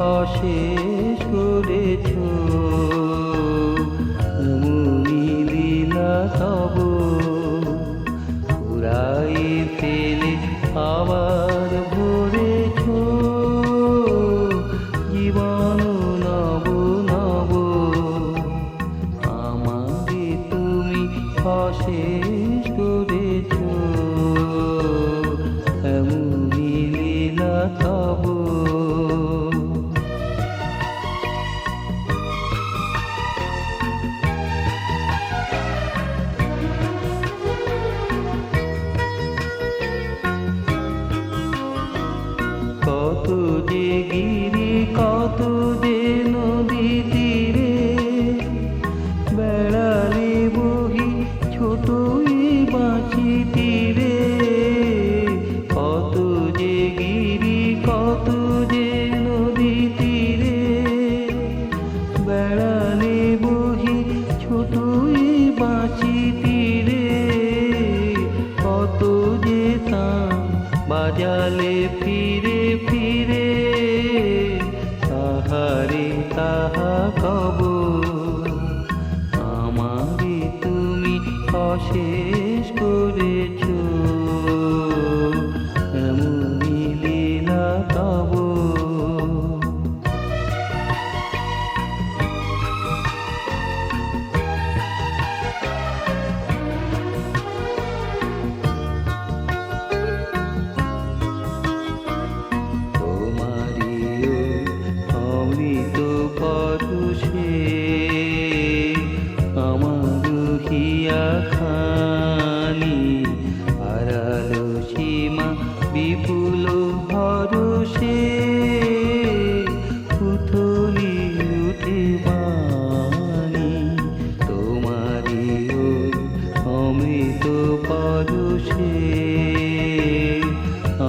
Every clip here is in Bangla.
অশেষ করেছ। এমনি লীলা তব ফুরাই ফেলে আবার ভরেছ জীবন নব নব। আমাকে তুমি অশেষ করেছ, এমনি লীলা তব। কত যে গিরি কত যে নদী তীরে বেড়ালে বহি ছোটই বাঁচি তীরে। কত যে গিরি কত যে নদী তীরে বেড়ালে বহি ছোটই বাঁচি তীরে। কত যে তান বাজালে ফিরে ফিরে তাহারে তাহা কব। আমারে তুমি অশেষ করেছ, এমনি লীলা তব। অমৃত পরশে আমার হিয়া খানি হারালো সীমা বিপুল ভরসে। উথলি উঠে বাণী তোমারি অমৃত পরশে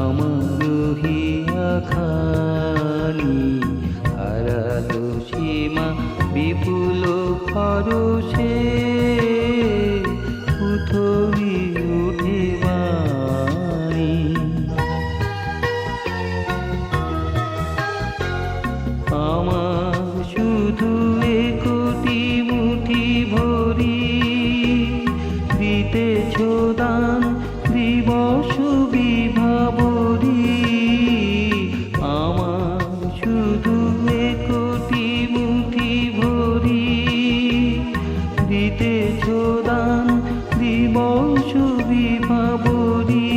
আমার হিয়া খানি হারালো সীমা বিপুল পরশে। উথলি উঠে বাণী আমার শুধু একটি মুঠি ভরি দিতেছ দান দিবস বিভাবরী। আমার শুধু একটি মুঠি ভরি দিতেছ দান দিবস বিভাবরী।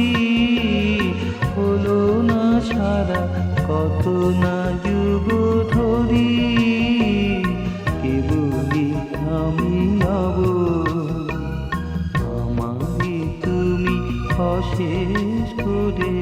হলো না সারা কত না যুগ ধরি কেবলি আমি নব। আমাকে তুমি অশেষ করে